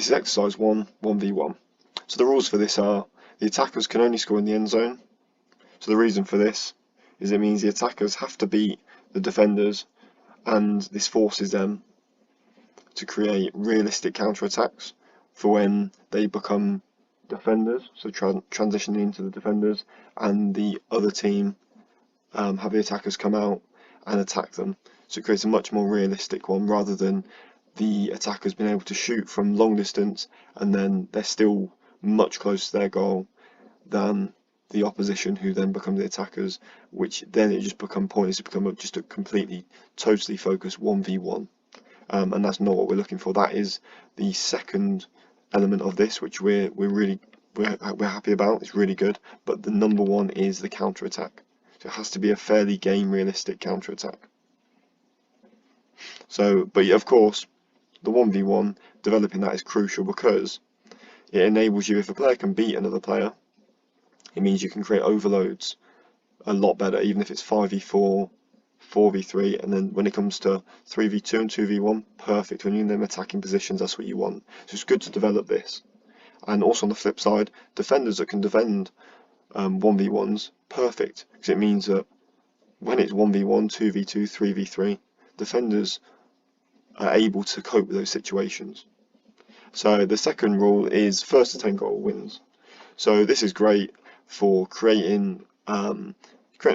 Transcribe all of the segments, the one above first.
this is exercise 1, 1v1. So the rules for this are the attackers can only score in the end zone. So the reason for this is it means the attackers have to beat the defenders, and this forces them to create realistic counter-attacks for when they become defenders, so transitioning into the defenders, and the other team have the attackers come out and attack them. So it creates a much more realistic one, rather than the attackers being able to shoot from long distance and then they're still much closer to their goal than the opposition, who then become the attackers, which then it just become pointless. It become just a completely, totally focused 1v1, and that's not what we're looking for. That is the second element of this, which we're happy about. It's really good, but the number one is the counter attack. So it has to be a fairly game realistic counter attack. So, but of course, the 1v1, developing that is crucial, because it enables you, if a player can beat another player, it means you can create overloads a lot better, even if it's 5v4, 4v3, and then when it comes to 3v2 and 2v1, perfect. When you're in them attacking positions, that's what you want. So it's good to develop this. And also on the flip side, defenders that can defend 1v1s, perfect, because it means that when it's 1v1, 2v2, 3v3, defenders are able to cope with those situations. So the second rule is first to 10 goal wins. So this is great for creating a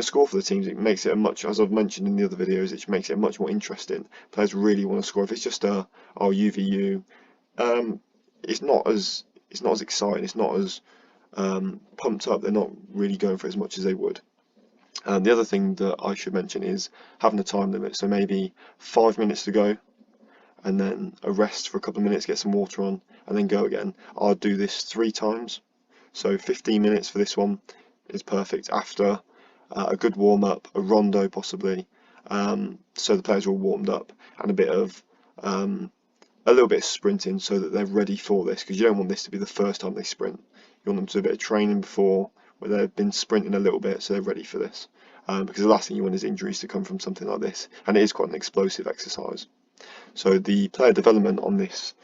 score for the teams. It makes it a much, as I've mentioned in the other videos, it makes it much more interesting. Players really want to score. If it's just UVU, it's not as exciting. It's not as pumped up. They're not really going for it as much as they would. The other thing that I should mention is having a time limit. So maybe 5 minutes to go, and then a rest for a couple of minutes, get some water on, and then go again. I'll do this 3 times. So 15 minutes for this one is perfect, after a good warm up, a rondo possibly, so the players are all warmed up, and a little bit of sprinting so that they're ready for this, because you don't want this to be the first time they sprint. You want them to do a bit of training before, where they've been sprinting a little bit, so they're ready for this. Because the last thing you want is injuries to come from something like this, and it is quite an explosive exercise. So the player development on this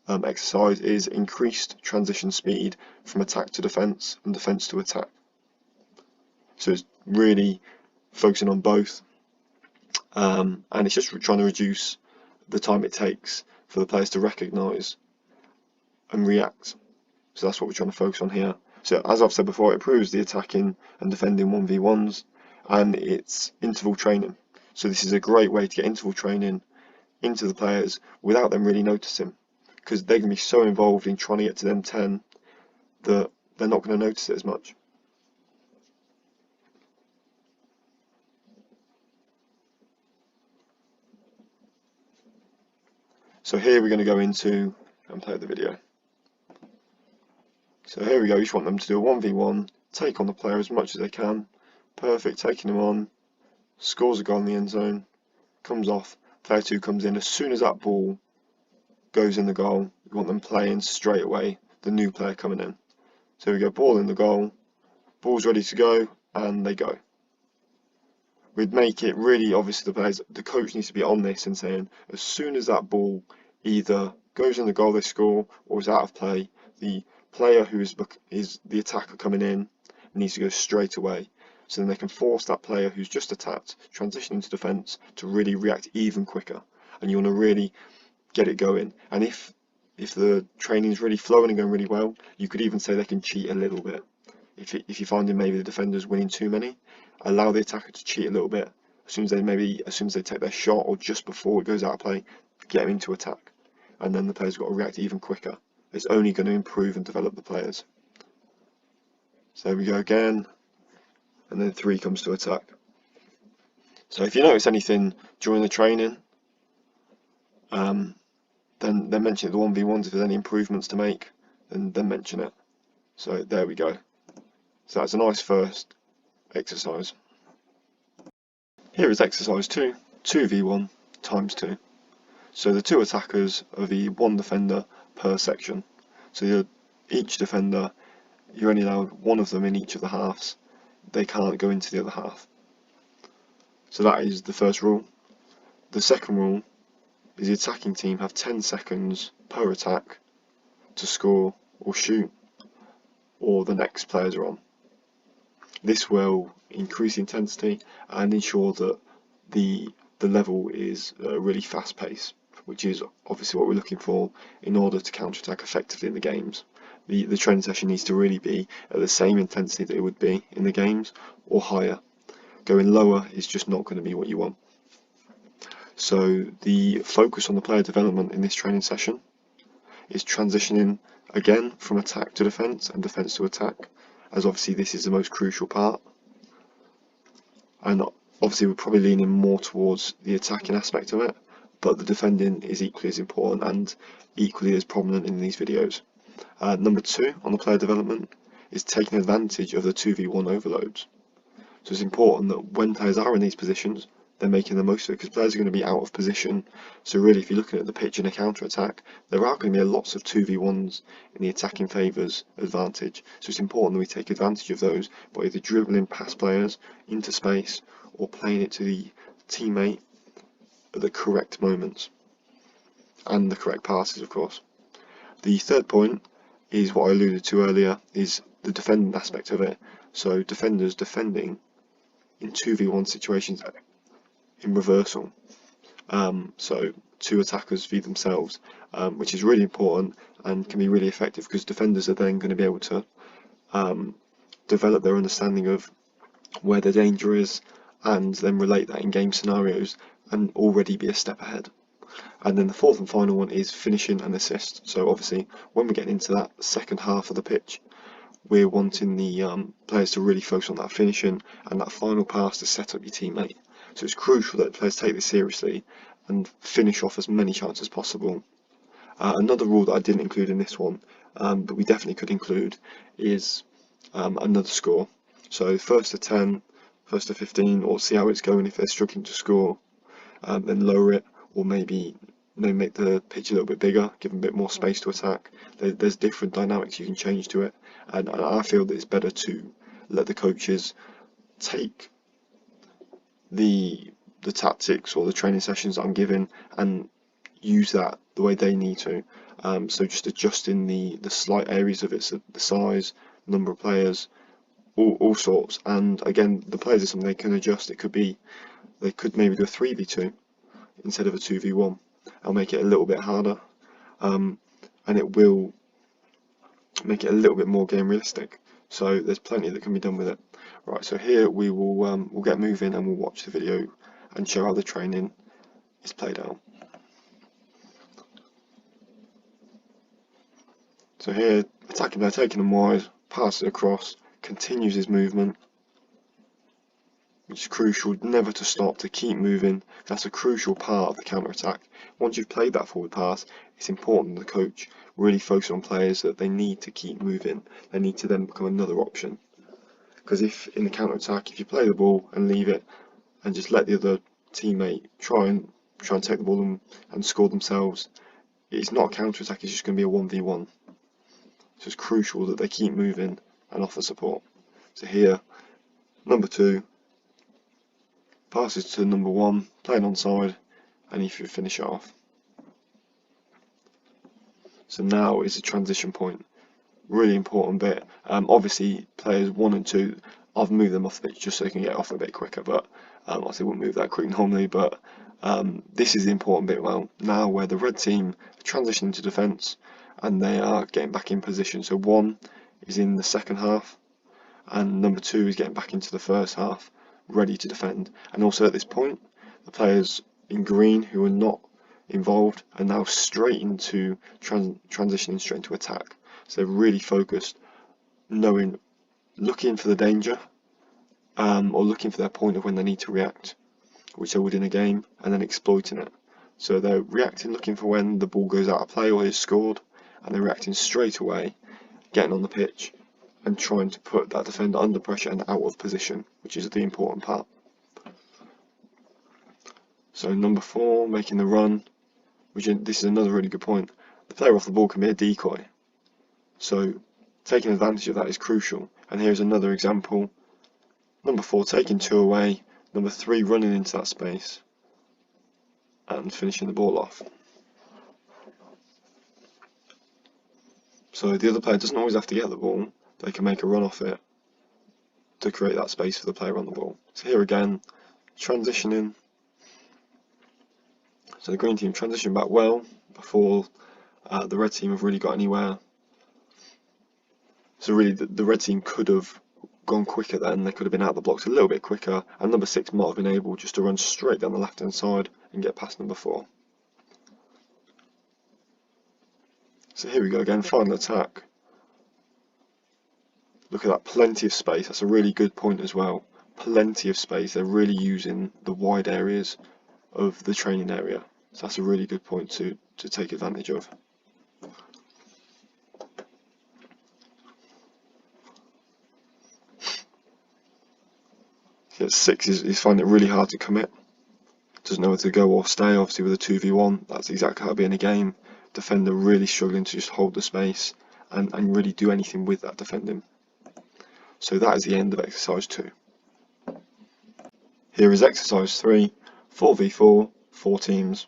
exercise is increased transition speed from attack to defence and defence to attack. So it's really focusing on both, and it's just trying to reduce the time it takes for the players to recognise and react. So that's what we're trying to focus on here. So as I've said before, it improves the attacking and defending 1v1s, and it's interval training. So this is a great way to get interval training into the players without them really noticing, because they're going to be so involved in trying to get to them 10 that they're not going to notice it as much. So here we're going to go into and play the video. So here we go, you just want them to do a 1v1, take on the player as much as they can. Perfect, taking him on, scores a goal in the end zone, comes off, player 2 comes in. As soon as that ball goes in the goal, you want them playing straight away, the new player coming in. So we go, ball in the goal, ball's ready to go, and they go. We'd make it really obvious to the players, the coach needs to be on this and saying, as soon as that ball either goes in the goal they score or is out of play, the player who is the attacker coming in needs to go straight away. So then they can force that player who's just attacked, transitioning to defence, to really react even quicker. And you want to really get it going. And if the training is really flowing and going really well, you could even say they can cheat a little bit. If you're finding maybe the defender's winning too many, allow the attacker to cheat a little bit. As soon as they take their shot, or just before it goes out of play, get them into attack. And then the player's got to react even quicker. It's only going to improve and develop the players. So there we go again, and then 3 comes to attack. So if you notice anything during the training, then mention it, the 1v1s. If there's any improvements to make, then mention it. So there we go. So that's a nice first exercise. Here is exercise 2, 2v1 times 2. So the 2 attackers are the 1 defender per section. So each defender, you're only allowed 1 of them in each of the halves. They can't go into the other half. So that is the first rule. The second rule is the attacking team have 10 seconds per attack to score or shoot, or the next players are on. This will increase intensity and ensure that the level is really fast paced, which is obviously what we're looking for in order to counter-attack effectively in the games. The training session needs to really be at the same intensity that it would be in the games, or higher. Going lower is just not going to be what you want. So the focus on the player development in this training session is transitioning again from attack to defence and defence to attack, as obviously this is the most crucial part. And obviously we're probably leaning more towards the attacking aspect of it, but the defending is equally as important and equally as prominent in these videos. Number 2 on the player development is taking advantage of the 2v1 overloads. So it's important that when players are in these positions, they're making the most of it, because players are going to be out of position. So really, if you're looking at the pitch in a counter-attack, there are going to be lots of 2v1s in the attacking favour's advantage. So it's important that we take advantage of those by either dribbling past players into space or playing it to the teammate at the correct moments, and the correct passes, of course. The third point is what I alluded to earlier, is the defending aspect of it. So defenders defending in 2v1 situations in reversal, so 2 attackers v themselves, which is really important and can be really effective, because defenders are then going to be able to develop their understanding of where the danger is and then relate that in game scenarios and already be a step ahead. And then the fourth and final one is finishing and assist. So obviously when we're getting into that second half of the pitch, we're wanting the players to really focus on that finishing and that final pass to set up your teammate. So it's crucial that players take this seriously and finish off as many chances as possible. Another rule that I didn't include in this one, but we definitely could include, is another score. So first to 10, first to 15, or see how it's going. If they're struggling to score, then lower it, or maybe make the pitch a little bit bigger, give them a bit more space to attack. There's different dynamics you can change to it, and I feel that it's better to let the coaches take the tactics or the training sessions that I'm giving and use that the way they need to. So just adjusting the slight areas of it, so the size, number of players, all sorts. And again, the players are something they can adjust. It could be, they could maybe do a 3v2 instead of a 2v1. I'll make it a little bit harder, and it will make it a little bit more game realistic. So there's plenty that can be done with it. Right, so here we will we'll get moving and we'll watch the video and show how the training is played out. So here, attacking player taking them wide, passes across, continues his movement, which is crucial, never to stop, to keep moving. That's a crucial part of the counter-attack. Once you've played that forward pass, it's important that the coach really focus on players that they need to keep moving. They need to then become another option. Because if in the counter-attack, if you play the ball and leave it and just let the other teammate try and take the ball and score themselves, it's not a counter-attack, it's just going to be a 1v1. So it's crucial that they keep moving and offer support. So here, number 2 passes to number 1, playing onside, and if you finish it off. So now is a transition point, really important bit. Obviously players 1 and 2, I've moved them off the pitch just so they can get off a bit quicker, but obviously wouldn't move that quick normally, but this is the important bit now where the red team are transitioning to defence and they are getting back in position. So 1 is in the second half and number 2 is getting back into the first half, ready to defend. And also at this point, the players in green who are not involved are now straight into transitioning straight into attack. So they're really focused, looking for the danger, or looking for their point of when they need to react, which they would in a game, and then exploiting it. So they're reacting, looking for when the ball goes out of play or is scored, and they're reacting straight away, getting on the pitch and trying to put that defender under pressure and out of position, which is the important part. So number 4, making the run, this is another really good point. The player off the ball can be a decoy, so taking advantage of that is crucial. And here's another example. Number 4 taking 2 away, number 3 running into that space and finishing the ball off. So the other player doesn't always have to get the ball, they can make a run off it to create that space for the player on the ball. So here again, transitioning. So the green team transitioned back well before the red team have really got anywhere. So really the red team could have gone quicker then, they could have been out the blocks a little bit quicker, and number 6 might have been able just to run straight down the left hand side and get past number 4. So here we go again, final attack. Look at that, plenty of space, that's a really good point as well. Plenty of space, they're really using the wide areas of the training area. So that's a really good point to take advantage of. Yeah, 6 is finding it really hard to commit. Doesn't know whether to go or stay, obviously with a 2v1, that's exactly how it'd be in a game. Defender really struggling to just hold the space and really do anything with that defending. So that is the end of exercise 2. Here is exercise 3, 4v4, 4 teams.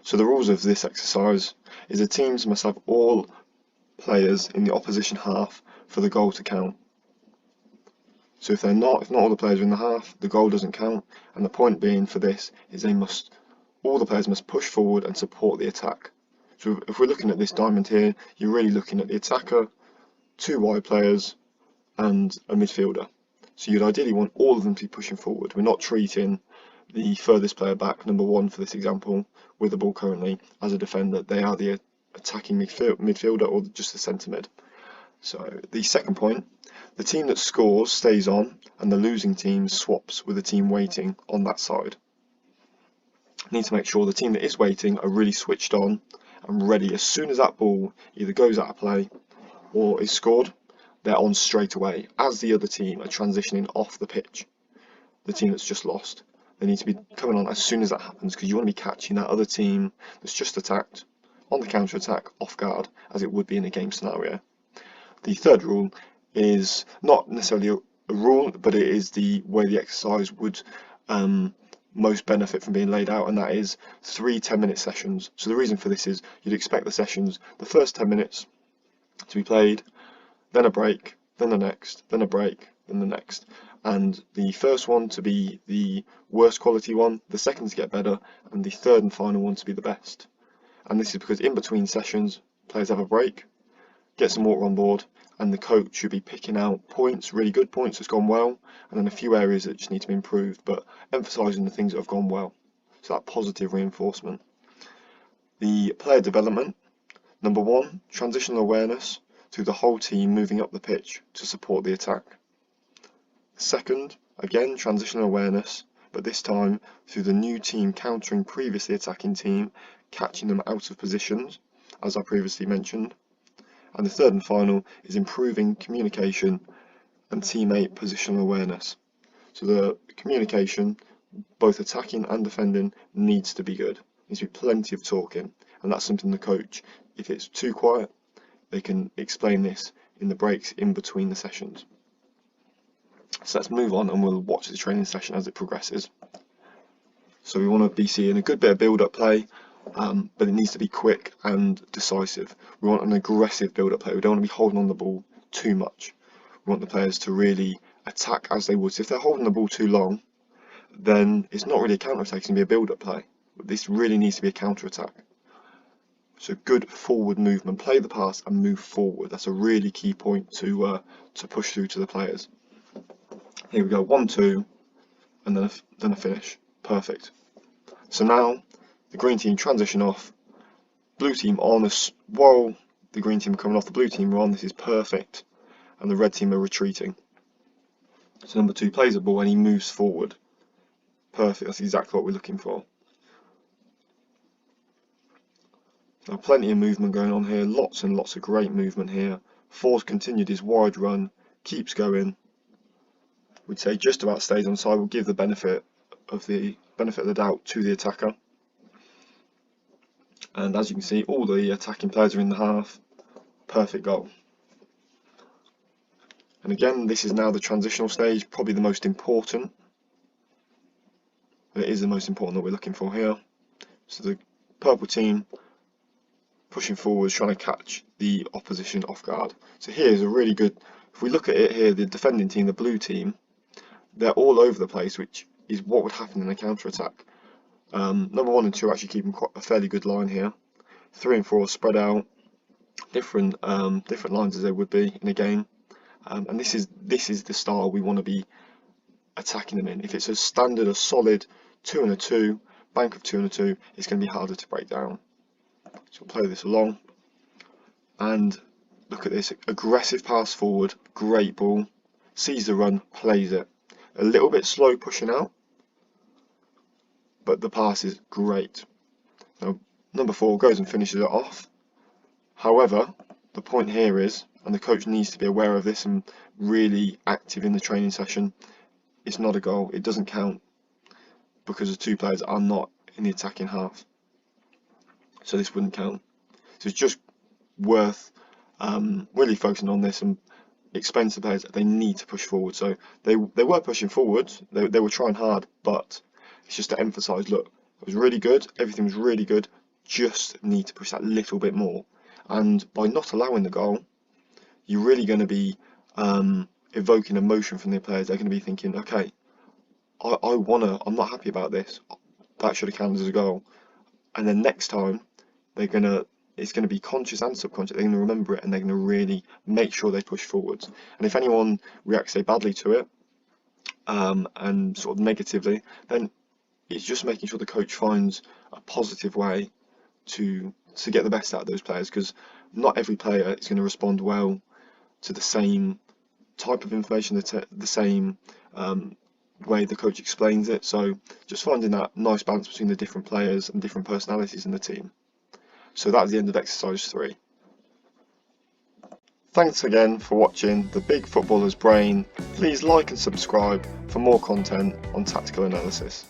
So the rules of this exercise is the teams must have all players in the opposition half for the goal to count. So if not all the players are in the half, the goal doesn't count, and the point being for this is all the players must push forward and support the attack. So if we're looking at this diamond here, you're really looking at the attacker, 2 wide players, and a midfielder. So you'd ideally want all of them to be pushing forward. We're not treating the furthest player back, number 1 for this example, with the ball currently, as a defender. They are the attacking midfielder or just the centre mid. So the second point, the team that scores stays on and the losing team swaps with the team waiting on that side. Need to make sure the team that is waiting are really switched on and ready as soon as that ball either goes out of play or is scored, they're on straight away as the other team are transitioning off the pitch. The team that's just lost, they need to be coming on as soon as that happens, because you want to be catching that other team that's just attacked on the counter attack off guard, as it would be in a game scenario. The third rule is not necessarily a rule, but it is the way the exercise would most benefit from being laid out, and that is 3 10-minute sessions. So the reason for this is you'd expect the sessions, the first 10 minutes to be played, then a break, then the next, then a break, then the next, and the first one to be the worst quality one, the second to get better, and the third and final one to be the best. And this is because in between sessions, players have a break, get some water on board, and the coach should be picking out points, really good points that's gone well, and then a few areas that just need to be improved, but emphasising the things that have gone well. So that positive reinforcement. The player development, number 1, transitional awareness through the whole team moving up the pitch to support the attack. Second, again transitional awareness, but this time through the new team countering previously attacking team, catching them out of positions, as I previously mentioned. And the third and final is improving communication and teammate positional awareness. So the communication, both attacking and defending, needs to be good. There needs to be plenty of talking, and that's something the coach, if it's too quiet, they can explain this in the breaks in between the sessions. So let's move on and we'll watch the training session as it progresses. So we want to be seeing a good bit of build-up play, but it needs to be quick and decisive. We want an aggressive build-up play. We don't want to be holding on the ball too much. We want the players to really attack as they would. So if they're holding the ball too long, then it's not really a counter-attack, it's going to be a build-up play. This really needs to be a counter-attack. So good forward movement, play the pass and move forward. That's a really key point to push through to the players. Here we go, 1-2, and then a finish. Perfect. So now the green team transition off, blue team on us while the green team are coming off, the blue team are on. This is perfect, and the red team are retreating. So number 2 plays the ball and he moves forward. Perfect, that's exactly what we're looking for. Now plenty of movement going on here, lots and lots of great movement here. 4's continued his wide run, keeps going. We'd say just about stays on side. We'll give the benefit of the doubt to the attacker. And as you can see, all the attacking players are in the half. Perfect goal. And again, this is now the transitional stage, probably the most important. It is the most important that we're looking for here. So the purple team pushing forwards, trying to catch the opposition off guard. So here's a really good, if we look at it here, the defending team, the blue team, they're all over the place, which is what would happen in a counter-attack. Number 1 and 2 are actually keeping quite a fairly good line here. 3 and 4 are spread out, different lines as they would be in a game. And this is the style we want to be attacking them in. If it's a standard, a solid 2 and a 2, bank of 2 and a 2, it's going to be harder to break down. So we'll play this along, and look at this, aggressive pass forward, great ball, sees the run, plays it. A little bit slow pushing out, but the pass is great. Now, number 4 goes and finishes it off. However, the point here is, and the coach needs to be aware of this and really active in the training session, it's not a goal, it doesn't count, because the 2 players are not in the attacking half. So this wouldn't count. So it's just worth really focusing on this and explain to the players that they need to push forward. So they were pushing forward, they were trying hard, but it's just to emphasise, look, it was really good, everything was really good, just need to push that little bit more. And by not allowing the goal, you're really going to be evoking emotion from the players. They're going to be thinking, okay, I'm not happy about this, that should have counted as a goal. And then next time, it's going to be conscious and subconscious. They're going to remember it, and they're going to really make sure they push forwards. And if anyone reacts, say, badly to it, and sort of negatively, then it's just making sure the coach finds a positive way to get the best out of those players, because not every player is going to respond well to the same type of information, the same way the coach explains it. So just finding that nice balance between the different players and different personalities in the team. So that's the end of exercise 3. Thanks again for watching The Big Footballer's Brain. Please like and subscribe for more content on tactical analysis.